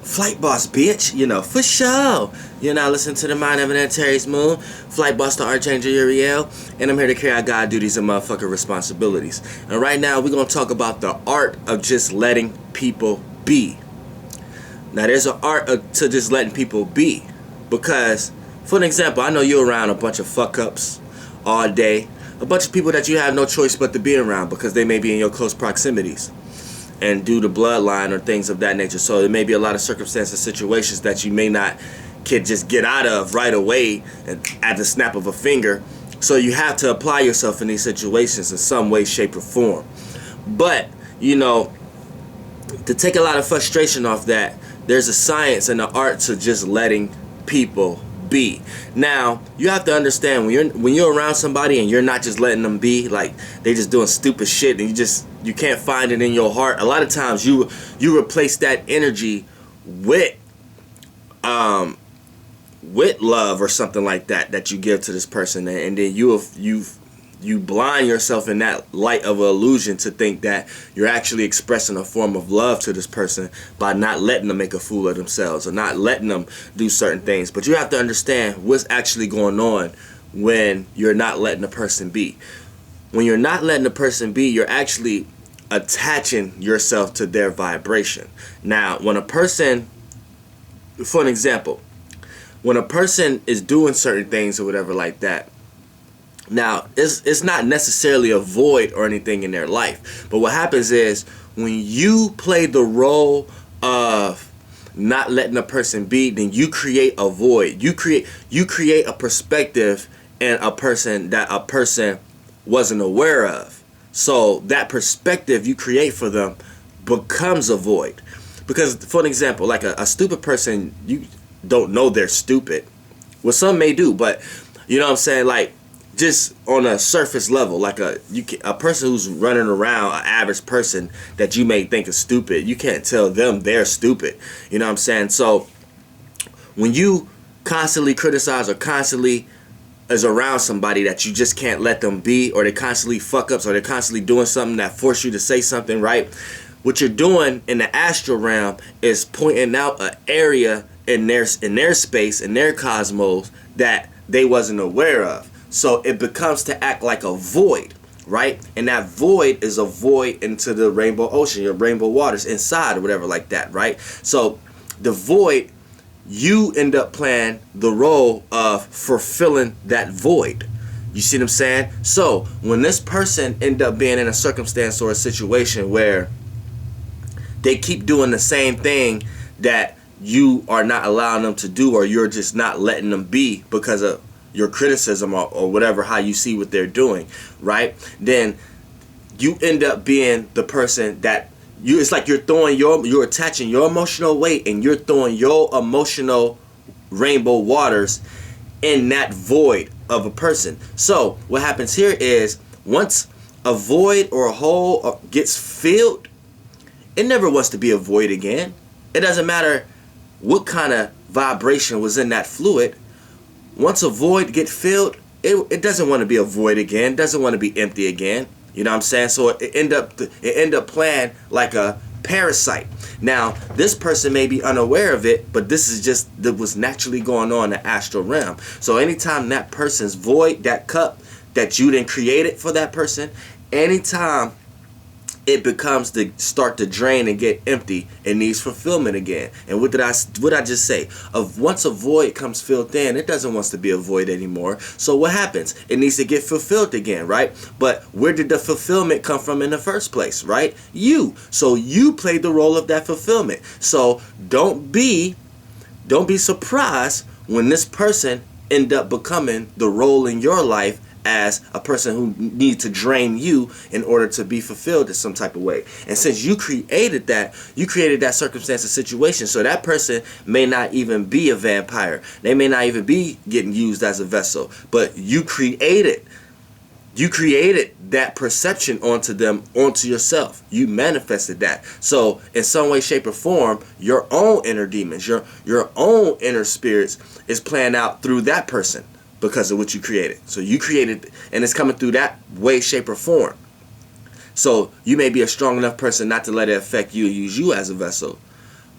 Flight Boss, bitch. You know, for sure. You're now listening to the Mind of an Antares Moon. Flight Boss, the Archangel Uriel. And I'm here to carry out God duties and motherfucking responsibilities. And right now, we're going to talk about the art of just letting people be. Now, there's an art to just letting people be. Because, for an example, I know you're around a bunch of fuck-ups all day. A bunch of people that you have no choice but to be around because they may be in your close proximities. And due to bloodline or things of that nature. So there may be a lot of circumstances, situations that you may not can just get out of right away and at the snap of a finger. So you have to apply yourself in these situations in some way, shape, or form. But, you know, to take a lot of frustration off that, there's a science and an art to just letting people be. Now, you have to understand when you're around somebody and you're not just letting them be, like they just doing stupid shit and you can't find it in your heart. A lot of times you replace that energy with love or something like that you give to this person, and then you blind yourself in that light of an illusion to think that you're actually expressing a form of love to this person by not letting them make a fool of themselves or not letting them do certain things. But you have to understand what's actually going on when you're not letting a person be. When you're not letting a person be, you're actually attaching yourself to their vibration. Now, when a person, for an example, when a person is doing certain things or whatever like that, now, it's not necessarily a void or anything in their life. But what happens is when you play the role of not letting a person be, then you create a void. You create a perspective in a person that a person wasn't aware of. So that perspective you create for them becomes a void. Because, for an example, like a stupid person, you don't know they're stupid. Well, some may do, but you know what I'm saying? Like, just on a surface level, like a person who's running around, an average person that you may think is stupid, you can't tell them they're stupid. You know what I'm saying? So when you constantly criticize or constantly is around somebody that you just can't let them be, or they constantly fuck ups, or they're constantly doing something that force you to say something, right? What you're doing in the astral realm is pointing out an area in their space, in their cosmos, that they wasn't aware of. So it becomes to act like a void, right? And that void is a void into the rainbow ocean, your rainbow waters inside or whatever like that, right? So the void, you end up playing the role of fulfilling that void. You see what I'm saying? So when this person end up being in a circumstance or a situation where they keep doing the same thing that you are not allowing them to do, or you're just not letting them be because of your criticism or whatever, how you see what they're doing, right? Then you end up being the person that it's like you're attaching your emotional weight and you're throwing your emotional rainbow waters in that void of a person. So what happens here is once a void or a hole gets filled, it never wants to be a void again. It doesn't matter what kind of vibration was in that fluid. Once a void get filled, it doesn't want to be a void again. Doesn't want to be empty again. You know what I'm saying? So it end up playing like a parasite. Now, this person may be unaware of it, but this is just that was naturally going on in the astral realm. So anytime that person's void, that cup that you didn't create it for that person, anytime it becomes to start to drain and get empty, it needs fulfillment again. And what did I just say? Once a void comes filled in, it doesn't want to be a void anymore. So what happens? It needs to get fulfilled again, right? But where did the fulfillment come from in the first place, right? You. So you played the role of that fulfillment. So don't be surprised when this person end up becoming the role in your life as a person who needs to drain you in order to be fulfilled in some type of way. And since you created that circumstance and situation, so that person may not even be a vampire. They may not even be getting used as a vessel. But you created that perception onto them, onto yourself. You manifested that. So in some way, shape, or form, your own inner demons, your own inner spirits is playing out through that person. Because of what you created. So you created, and it's coming through that way, shape, or form. So you may be a strong enough person not to let it affect you, use you as a vessel.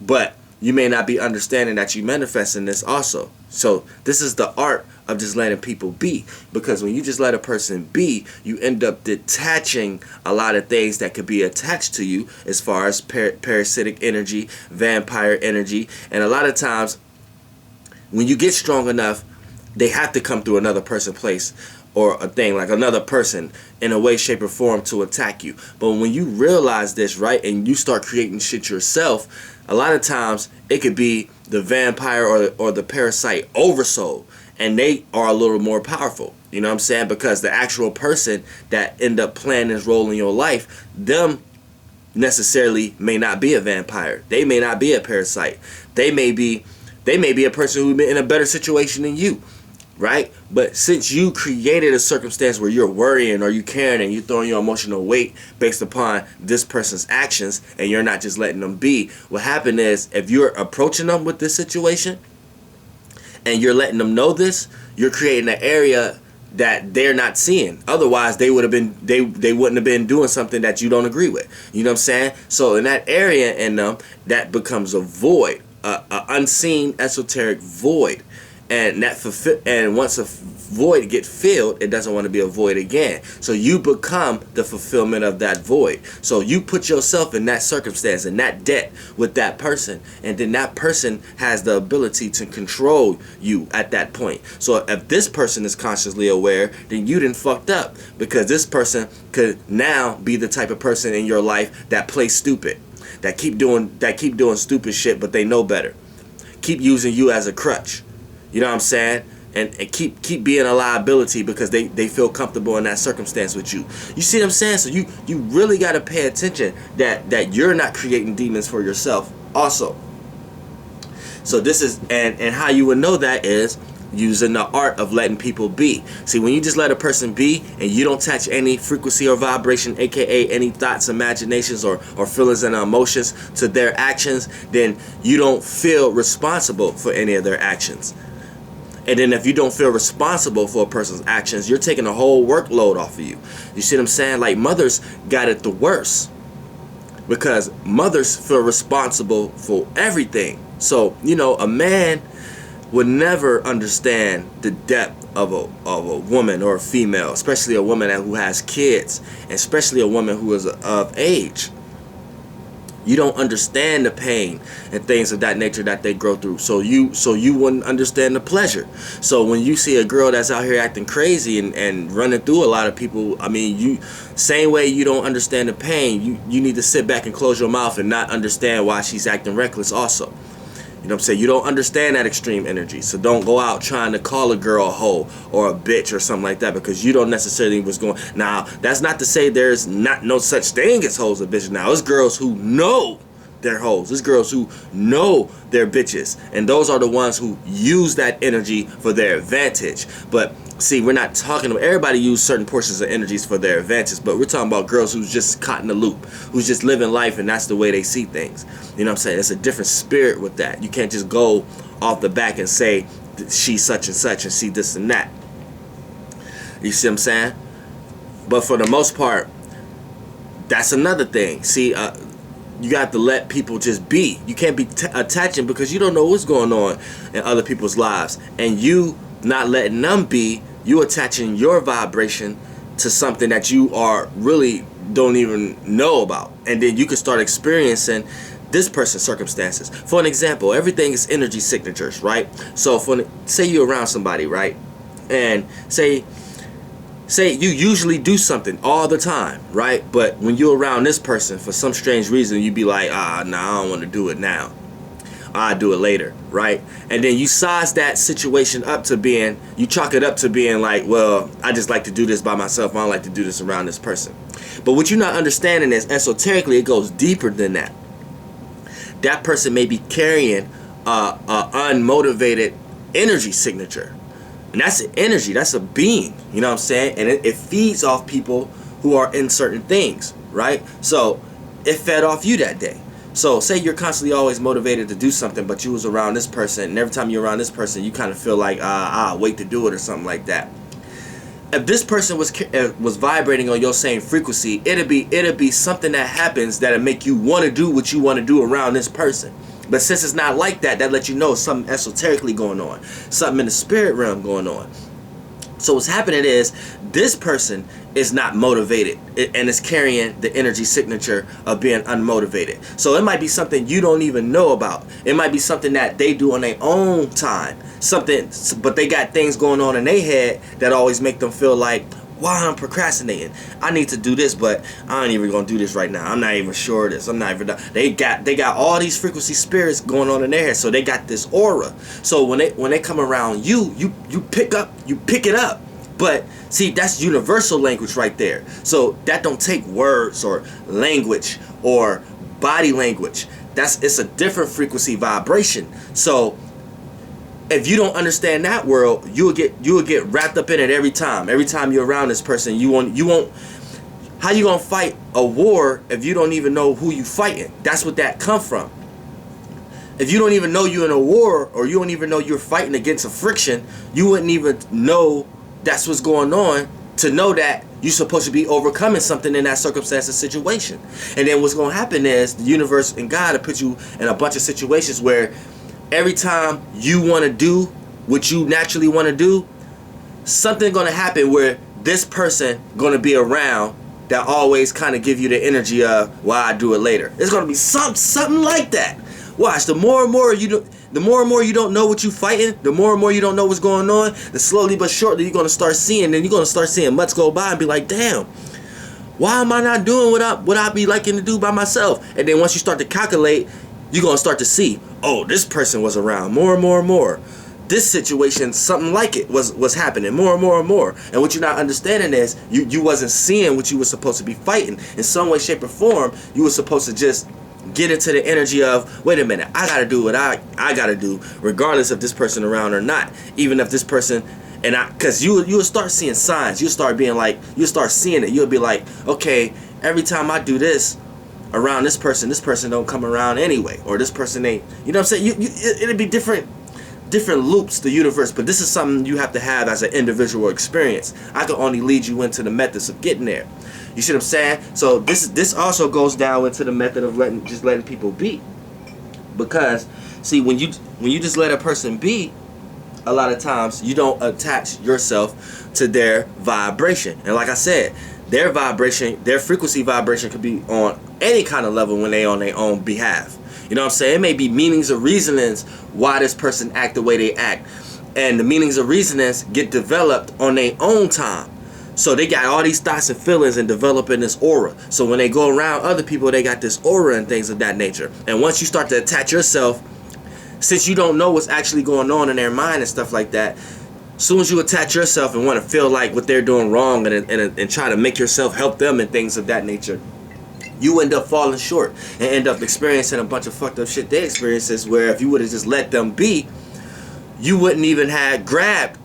But you may not be understanding that you manifesting this also. So this is the art of just letting people be, because when you just let a person be, you end up detaching a lot of things that could be attached to you, as far as parasitic energy, vampire energy. And a lot of times when you get strong enough, they have to come through another person, place, or a thing, like another person, in a way, shape, or form to attack you. But when you realize this, right, and you start creating shit yourself, a lot of times it could be the vampire or the parasite oversoul, and they are a little more powerful. You know what I'm saying? Because the actual person that end up playing this role in your life, them necessarily may not be a vampire. They may not be a parasite. They may be a person who's in a better situation than you, right? But since you created a circumstance where you're worrying or you caring and you're throwing your emotional weight based upon this person's actions, and you're not just letting them be, what happened is, if you're approaching them with this situation and you're letting them know this, you're creating an area that they're not seeing. Otherwise, they would have been they wouldn't have been doing something that you don't agree with. You know what I'm saying? So in that area in them, that becomes a void, a unseen esoteric void. And and once a void gets filled, it doesn't want to be a void again. So you become the fulfillment of that void. So you put yourself in that circumstance, in that debt with that person, and then that person has the ability to control you at that point. So if this person is consciously aware, then you done fucked up, because this person could now be the type of person in your life that plays stupid, that keep doing stupid shit, but they know better, keep using you as a crutch. You know what I'm saying? And keep being a liability because they feel comfortable in that circumstance with you. You see what I'm saying? So you really got to pay attention that you're not creating demons for yourself also. So this is, and how you would know that is using the art of letting people be. See, when you just let a person be and you don't touch any frequency or vibration, aka any thoughts, imaginations, or feelings and emotions to their actions, then you don't feel responsible for any of their actions. And then if you don't feel responsible for a person's actions, you're taking a whole workload off of you. You see what I'm saying? Like, mothers got it the worst, because mothers feel responsible for everything. So, you know, a man would never understand the depth of a woman or a female, especially a woman who has kids, and especially a woman who is of age. You don't understand the pain and things of that nature that they go through. So you wouldn't understand the pleasure. So when you see a girl that's out here acting crazy and running through a lot of people, I mean, same way you don't understand the pain, you need to sit back and close your mouth and not understand why she's acting reckless also. You know what I'm saying? You don't understand that extreme energy. So don't go out trying to call a girl a hoe or a bitch or something like that, because you don't necessarily what's going. Now, that's not to say there's no such thing as hoes or bitches. Now, it's girls who know they're hoes. There's girls who know they're bitches. And those are the ones who use that energy for their advantage. But see, we're not talking about everybody use certain portions of energies for their advantage, but we're talking about girls who's just caught in the loop, who's just living life, and that's the way they see things. You know what I'm saying? It's a different spirit with that. You can't just go off the back and say she's such and such and see this and that. You see what I'm saying? But for the most part, that's another thing. See, you got to let people just be. You can't be attaching, because you don't know what's going on in other people's lives. And you not letting them be, you attaching your vibration to something that you are really don't even know about. And then you can start experiencing this person's circumstances. For an example, everything is energy signatures, right? So say you're around somebody, right? And say you usually do something all the time, right? But when you're around this person, for some strange reason, you be like, nah, I don't want to do it now. I'll do it later, right? And then you size that situation up to being, you chalk it up to being like, well, I just like to do this by myself. I don't like to do this around this person. But what you're not understanding is, esoterically, it goes deeper than that. That person may be carrying a unmotivated energy signature. And that's an energy, that's a being, you know what I'm saying? And it feeds off people who are in certain things, right? So it fed off you that day. So say you're constantly always motivated to do something, but you was around this person, and every time you're around this person, you kind of feel like, I'll wait to do it or something like that. If this person was vibrating on your same frequency, it'd be something that happens that'll make you want to do what you want to do around this person. But since it's not like that, that lets you know something esoterically going on, something in the spirit realm going on. So what's happening is this person is not motivated and is carrying the energy signature of being unmotivated. So it might be something you don't even know about. It might be something that they do on their own time. Something, but they got things going on in their head that always make them feel like, why I'm procrastinating. I need to do this, but I ain't even gonna do this right now. I'm not even sure of this. I'm not even done. They got all these frequency spirits going on in their head, so they got this aura. So when they come around you pick it up. But see, that's universal language right there. So that don't take words or language or body language. It's a different frequency vibration. So if you don't understand that world, you will get wrapped up in it every time. Every time you're around this person, you won't. How you gonna fight a war if you don't even know who you fighting? That's what that come from. If you don't even know you're in a war, or you don't even know you're fighting against a friction, you wouldn't even know that's what's going on to know that you're supposed to be overcoming something in that circumstance or situation. And then what's gonna happen is the universe and God will put you in a bunch of situations where every time you want to do what you naturally want to do, something going to happen where this person going to be around that always kind of give you the energy of, why I do it later. It's going to be something like that. Watch, the more and more you don't know what you fighting, the more and more you don't know what's going on, the slowly but surely you're going to start seeing, and you're going to start seeing months go by and be like, damn, why am I not doing what I be liking to do by myself? And then once you start to calculate, you're going to start to see, oh, this person was around more and more and more. This situation, something like it was happening more and more and more. And what you're not understanding is you wasn't seeing what you were supposed to be fighting. In some way, shape, or form, you were supposed to just get into the energy of, wait a minute, I got to do what I got to do, regardless of this person around or not. Even if this person, because you'll start seeing signs. You'll start being like, you'll start seeing it. You'll be like, okay, every time I do this, around this person don't come around anyway, or this person ain't, you know what I'm saying? It'd be different loops, the universe, but this is something you have to have as an individual experience. I can only lead you into the methods of getting there. You see what I'm saying? So this also goes down into the method of letting people be, because see, when you just let a person be, a lot of times you don't attach yourself to their vibration. And like I said, their vibration, their frequency vibration could be on any kind of level when they on their own behalf. You know what I'm saying? It may be meanings or reasonings why this person act the way they act. And the meanings or reasonings get developed on their own time. So they got all these thoughts and feelings and developing this aura. So when they go around other people, they got this aura and things of that nature. And once you start to attach yourself, since you don't know what's actually going on in their mind and stuff like that, as soon as you attach yourself and want to feel like what they're doing wrong and try to make yourself help them and things of that nature, you end up falling short and end up experiencing a bunch of fucked up shit they experiences, where if you would have just let them be, you wouldn't even have grabbed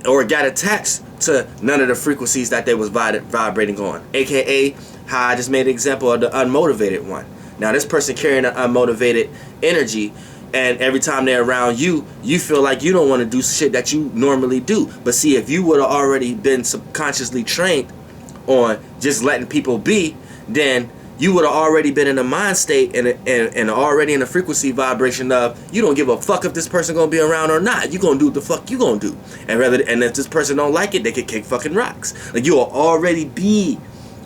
or got attached to none of the frequencies that they was vibrating on. AKA how I just made an example of the unmotivated one. Now this person carrying an unmotivated energy, and every time they're around you, you feel like you don't want to do shit that you normally do. But see, if you would have already been subconsciously trained on just letting people be, then you would have already been in a mind state and already in a frequency vibration of, you don't give a fuck if this person gonna be around or not. You gonna do what the fuck you gonna do. And if this person don't like it, they could kick fucking rocks. Like, you will already be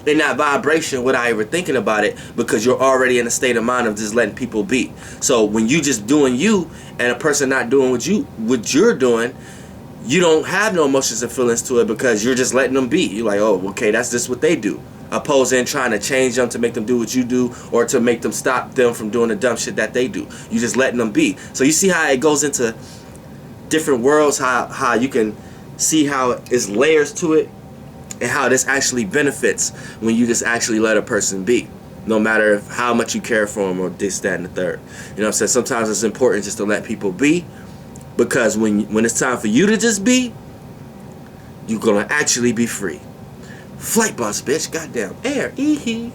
in that vibration without ever thinking about it, because you're already in a state of mind of just letting people be. So when you just doing you and a person not doing what you're doing, you don't have no emotions and feelings to it, because you're just letting them be. You're like, oh, okay, that's just what they do. Opposing trying to change them to make them do what you do, or to make them stop them from doing the dumb shit that they do. You just letting them be. So you see how it goes into different worlds, how you can see how it's layers to it, and how this actually benefits when you just actually let a person be, no matter how much you care for them or this, that, and the third. You know what I'm saying? Sometimes it's important just to let people be, because when it's time for you to just be, you're gonna actually be free. Flight boss, bitch. Goddamn air. Ee-hee.